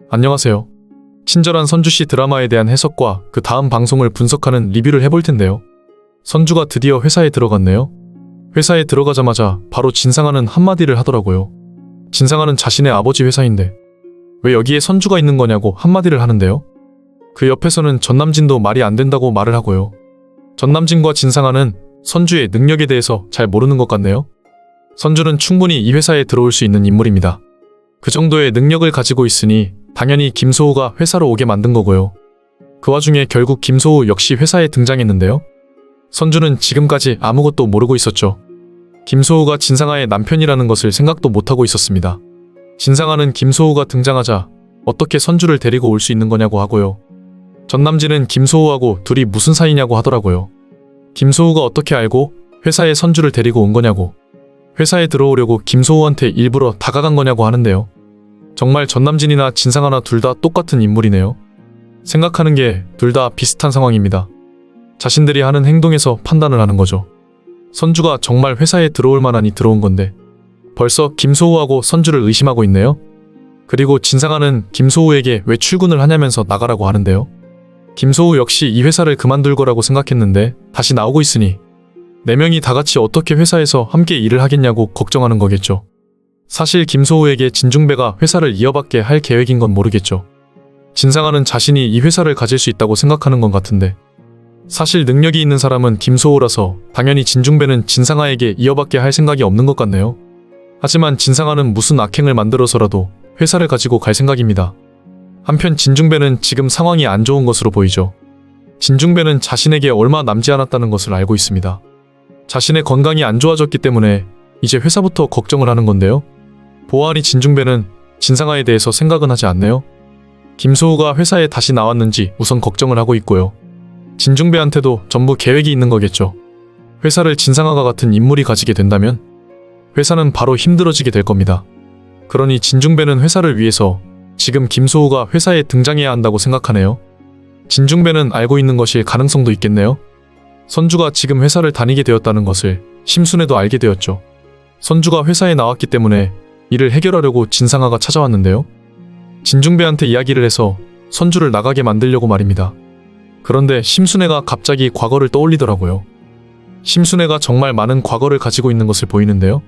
안녕하세요. 친절한 선주씨 드라마에 대한 해석과 그 다음 방송을 분석하는 리뷰를 해볼 텐데요. 선주가 드디어 회사에 들어갔네요. 회사에 들어가자마자 바로 진상아는 한마디를 하더라고요. 진상아는 자신의 아버지 회사인데 왜 여기에 선주가 있는 거냐고 한마디를 하는데요. 그 옆에서는 전남진도 말이 안 된다고 말을 하고요. 전남진과 진상아는 선주의 능력에 대해서 잘 모르는 것 같네요. 선주는 충분히 이 회사에 들어올 수 있는 인물입니다. 그 정도의 능력을 가지고 있으니 당연히 김소우가 회사로 오게 만든 거고요. 그 와중에 결국 김소우 역시 회사에 등장했는데요. 선주는 지금까지 아무것도 모르고 있었죠. 김소우가 진상아의 남편이라는 것을 생각도 못하고 있었습니다. 진상아는 김소우가 등장하자 어떻게 선주를 데리고 올 수 있는 거냐고 하고요. 전남진은 김소우하고 둘이 무슨 사이냐고 하더라고요. 김소우가 어떻게 알고 회사에 선주를 데리고 온 거냐고, 회사에 들어오려고 김소우한테 일부러 다가간 거냐고 하는데요. 정말 전남진이나 진상아나 둘 다 똑같은 인물이네요. 생각하는 게 둘 다 비슷한 상황입니다. 자신들이 하는 행동에서 판단을 하는 거죠. 선주가 정말 회사에 들어올 만하니 들어온 건데 벌써 김소우하고 선주를 의심하고 있네요. 그리고 진상아는 김소우에게 왜 출근을 하냐면서 나가라고 하는데요. 김소우 역시 이 회사를 그만둘 거라고 생각했는데 다시 나오고 있으니 4명이 다 같이 어떻게 회사에서 함께 일을 하겠냐고 걱정하는 거겠죠. 사실 김소우에게 진중배가 회사를 이어받게 할 계획인 건 모르겠죠. 진상아는 자신이 이 회사를 가질 수 있다고 생각하는 건 같은데 사실 능력이 있는 사람은 김소우라서 당연히 진중배는 진상아에게 이어받게 할 생각이 없는 것 같네요. 하지만 진상아는 무슨 악행을 만들어서라도 회사를 가지고 갈 생각입니다. 한편 진중배는 지금 상황이 안 좋은 것으로 보이죠. 진중배는 자신에게 얼마 남지 않았다는 것을 알고 있습니다. 자신의 건강이 안 좋아졌기 때문에 이제 회사부터 걱정을 하는 건데요. 보아하니 진중배는 진상아에 대해서 생각은 하지 않네요. 김소우가 회사에 다시 나왔는지 우선 걱정을 하고 있고요. 진중배한테도 전부 계획이 있는 거겠죠. 회사를 진상아가 같은 인물이 가지게 된다면 회사는 바로 힘들어지게 될 겁니다. 그러니 진중배는 회사를 위해서 지금 김소우가 회사에 등장해야 한다고 생각하네요. 진중배는 알고 있는 것일 가능성도 있겠네요. 선주가 지금 회사를 다니게 되었다는 것을 심순애도 알게 되었죠. 선주가 회사에 나왔기 때문에 이를 해결하려고 진상아가 찾아왔는데요. 진중배한테 이야기를 해서 선주를 나가게 만들려고 말입니다. 그런데 심순애가 갑자기 과거를 떠올리더라고요. 심순애가 정말 많은 과거를 가지고 있는 것을 보이는데요.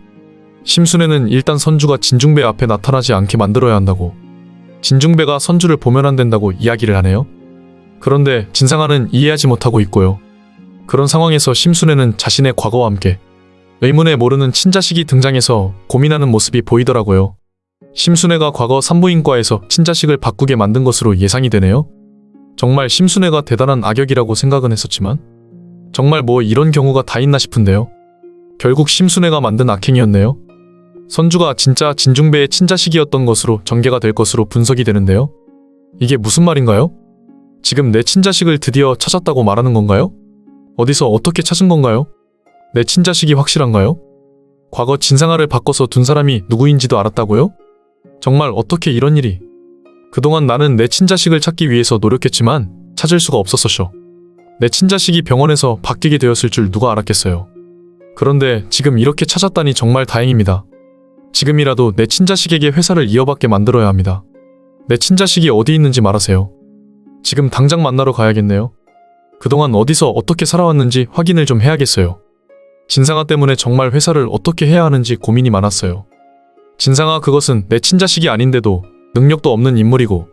심순애는 일단 선주가 진중배 앞에 나타나지 않게 만들어야 한다고, 진중배가 선주를 보면 안 된다고 이야기를 하네요. 그런데 진상아는 이해하지 못하고 있고요. 그런 상황에서 심순애는 자신의 과거와 함께 의문에 모르는 친자식이 등장해서 고민하는 모습이 보이더라고요. 심순애가 과거 산부인과에서 친자식을 바꾸게 만든 것으로 예상이 되네요. 정말 심순애가 대단한 악역이라고 생각은 했었지만 정말 뭐 이런 경우가 다 있나 싶은데요. 결국 심순애가 만든 악행이었네요. 선주가 진짜 진중배의 친자식이었던 것으로 전개가 될 것으로 분석이 되는데요. 이게 무슨 말인가요? 지금 내 친자식을 드디어 찾았다고 말하는 건가요? 어디서 어떻게 찾은 건가요? 내 친자식이 확실한가요? 과거 진상아를 바꿔서 둔 사람이 누구인지도 알았다고요? 정말 어떻게 이런 일이... 그동안 나는 내 친자식을 찾기 위해서 노력했지만 찾을 수가 없었었죠. 내 친자식이 병원에서 바뀌게 되었을 줄 누가 알았겠어요. 그런데 지금 이렇게 찾았다니 정말 다행입니다. 지금이라도 내 친자식에게 회사를 이어받게 만들어야 합니다. 내 친자식이 어디 있는지 말하세요. 지금 당장 만나러 가야겠네요. 그동안 어디서 어떻게 살아왔는지 확인을 좀 해야겠어요. 진상아 때문에 정말 회사를 어떻게 해야 하는지 고민이 많았어요. 진상아, 그것은 내 친자식이 아닌데도 능력도 없는 인물이고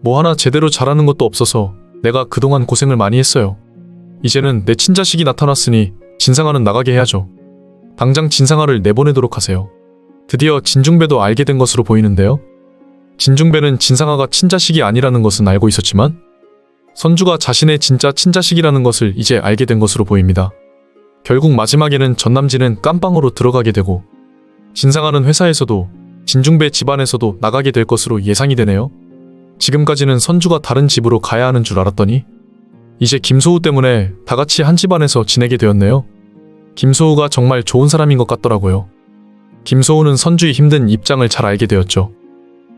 뭐 하나 제대로 잘하는 것도 없어서 내가 그동안 고생을 많이 했어요. 이제는 내 친자식이 나타났으니 진상아는 나가게 해야죠. 당장 진상아를 내보내도록 하세요. 드디어 진중배도 알게 된 것으로 보이는데요. 진중배는 진상아가 친자식이 아니라는 것은 알고 있었지만 선주가 자신의 진짜 친자식이라는 것을 이제 알게 된 것으로 보입니다. 결국 마지막에는 전남진은 깜빵으로 들어가게 되고 진상아는 회사에서도 진중배 집안에서도 나가게 될 것으로 예상이 되네요. 지금까지는 선주가 다른 집으로 가야 하는 줄 알았더니 이제 김소우 때문에 다 같이 한 집안에서 지내게 되었네요. 김소우가 정말 좋은 사람인 것 같더라고요. 김소우는 선주의 힘든 입장을 잘 알게 되었죠.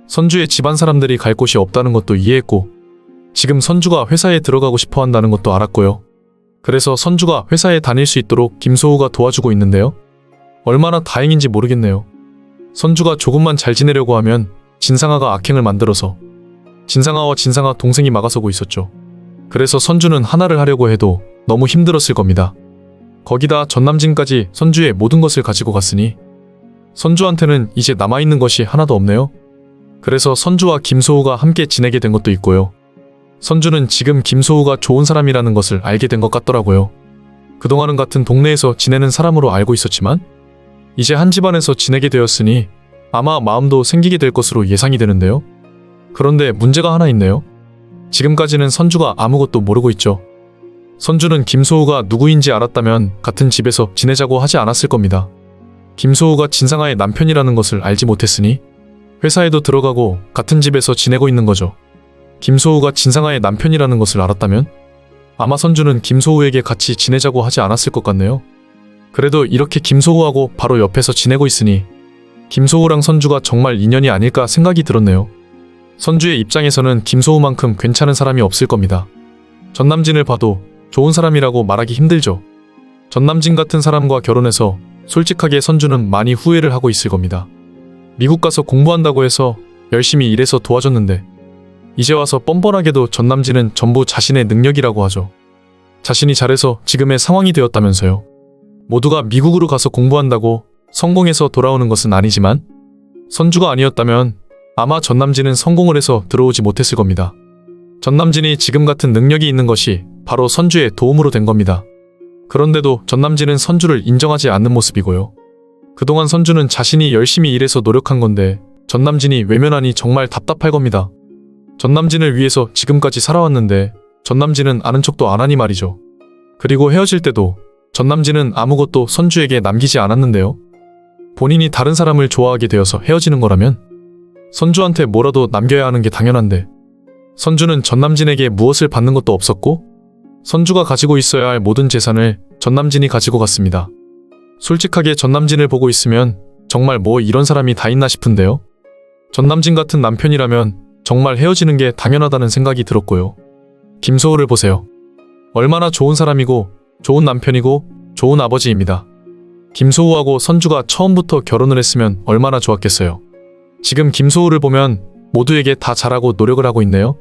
선주의 집안 사람들이 갈 곳이 없다는 것도 이해했고 지금 선주가 회사에 들어가고 싶어 한다는 것도 알았고요. 그래서 선주가 회사에 다닐 수 있도록 김소우가 도와주고 있는데요. 얼마나 다행인지 모르겠네요. 선주가 조금만 잘 지내려고 하면 진상아가 악행을 만들어서 진상아와 진상아 동생이 막아서고 있었죠. 그래서 선주는 하나를 하려고 해도 너무 힘들었을 겁니다. 거기다 전남진까지 선주의 모든 것을 가지고 갔으니 선주한테는 이제 남아있는 것이 하나도 없네요. 그래서 선주와 김소우가 함께 지내게 된 것도 있고요. 선주는 지금 김소우가 좋은 사람이라는 것을 알게 된 것 같더라고요. 그동안은 같은 동네에서 지내는 사람으로 알고 있었지만 이제 한 집안에서 지내게 되었으니 아마 마음도 생기게 될 것으로 예상이 되는데요. 그런데 문제가 하나 있네요. 지금까지는 선주가 아무것도 모르고 있죠. 선주는 김소우가 누구인지 알았다면 같은 집에서 지내자고 하지 않았을 겁니다. 김소우가 진상아의 남편이라는 것을 알지 못했으니 회사에도 들어가고 같은 집에서 지내고 있는 거죠. 김소우가 진상아의 남편이라는 것을 알았다면 아마 선주는 김소우에게 같이 지내자고 하지 않았을 것 같네요. 그래도 이렇게 김소우하고 바로 옆에서 지내고 있으니 김소우랑 선주가 정말 인연이 아닐까 생각이 들었네요. 선주의 입장에서는 김소우만큼 괜찮은 사람이 없을 겁니다. 전남진을 봐도 좋은 사람이라고 말하기 힘들죠. 전남진 같은 사람과 결혼해서 솔직하게 선주는 많이 후회를 하고 있을 겁니다. 미국 가서 공부한다고 해서 열심히 일해서 도와줬는데 이제 와서 뻔뻔하게도 전남진은 전부 자신의 능력이라고 하죠. 자신이 잘해서 지금의 상황이 되었다면서요. 모두가 미국으로 가서 공부한다고 성공해서 돌아오는 것은 아니지만 선주가 아니었다면 아마 전남진은 성공을 해서 들어오지 못했을 겁니다. 전남진이 지금 같은 능력이 있는 것이 바로 선주의 도움으로 된 겁니다. 그런데도 전남진은 선주를 인정하지 않는 모습이고요. 그동안 선주는 자신이 열심히 일해서 노력한 건데 전남진이 외면하니 정말 답답할 겁니다. 전남진을 위해서 지금까지 살아왔는데 전남진은 아는 척도 안 하니 말이죠. 그리고 헤어질 때도 전남진은 아무것도 선주에게 남기지 않았는데요. 본인이 다른 사람을 좋아하게 되어서 헤어지는 거라면 선주한테 뭐라도 남겨야 하는 게 당연한데 선주는 전남진에게 무엇을 받는 것도 없었고 선주가 가지고 있어야 할 모든 재산을 전남진이 가지고 갔습니다. 솔직하게 전남진을 보고 있으면 정말 뭐 이런 사람이 다 있나 싶은데요. 전남진 같은 남편이라면 정말 헤어지는 게 당연하다는 생각이 들었고요. 김소우를 보세요. 얼마나 좋은 사람이고 좋은 남편이고 좋은 아버지입니다. 김소우하고 선주가 처음부터 결혼을 했으면 얼마나 좋았겠어요. 지금 김소우를 보면 모두에게 다 잘하고 노력을 하고 있네요.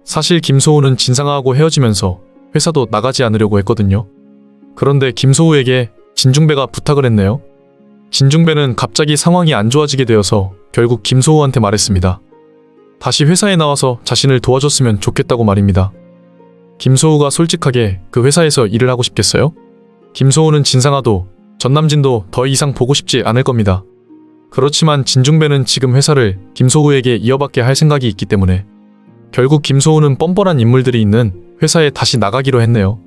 사실 김소우는 진상아하고 헤어지면서 회사도 나가지 않으려고 했거든요. 그런데 김소우에게 진중배가 부탁을 했네요. 진중배는 갑자기 상황이 안 좋아지게 되어서 결국 김소우한테 말했습니다. 다시 회사에 나와서 자신을 도와줬으면 좋겠다고 말입니다. 김소우가 솔직하게 그 회사에서 일을 하고 싶겠어요? 김소우는 진상아도 전남진도 더 이상 보고 싶지 않을 겁니다. 그렇지만 진중배는 지금 회사를 김소우에게 이어받게 할 생각이 있기 때문에 결국 김소우는 뻔뻔한 인물들이 있는 회사에 다시 나가기로 했네요.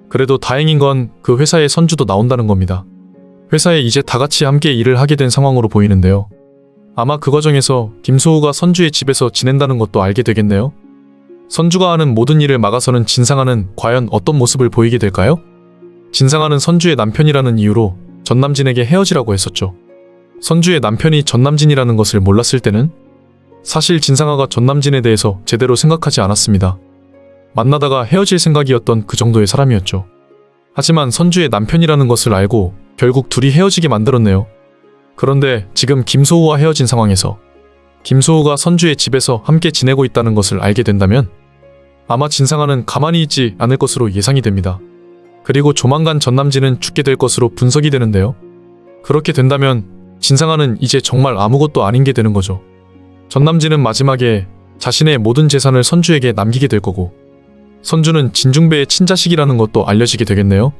그래도 다행인 건 그 회사에 선주도 나온다는 겁니다. 회사에 이제 다 같이 함께 일을 하게 된 상황으로 보이는데요. 아마 그 과정에서 김소우가 선주의 집에서 지낸다는 것도 알게 되겠네요. 선주가 하는 모든 일을 막아서는 진상아는 과연 어떤 모습을 보이게 될까요? 진상아는 선주의 남편이라는 이유로 전남진에게 헤어지라고 했었죠. 선주의 남편이 전남진이라는 것을 몰랐을 때는 사실 진상아가 전남진에 대해서 제대로 생각하지 않았습니다. 만나다가 헤어질 생각이었던 그 정도의 사람이었죠. 하지만 선주의 남편이라는 것을 알고 결국 둘이 헤어지게 만들었네요. 그런데 지금 김소우와 헤어진 상황에서 김소우가 선주의 집에서 함께 지내고 있다는 것을 알게 된다면 아마 진상아는 가만히 있지 않을 것으로 예상이 됩니다. 그리고 조만간 전남진은 죽게 될 것으로 분석이 되는데요. 그렇게 된다면 진상아는 이제 정말 아무것도 아닌 게 되는 거죠. 전남진은 마지막에 자신의 모든 재산을 선주에게 남기게 될 거고 선주는 진중배의 친자식이라는 것도 알려지게 되겠네요.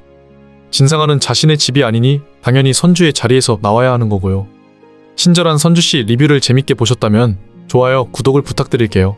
진상아는 자신의 집이 아니니 당연히 선주의 자리에서 나와야 하는 거고요. 친절한 선주씨 리뷰를 재밌게 보셨다면 좋아요, 구독을 부탁드릴게요.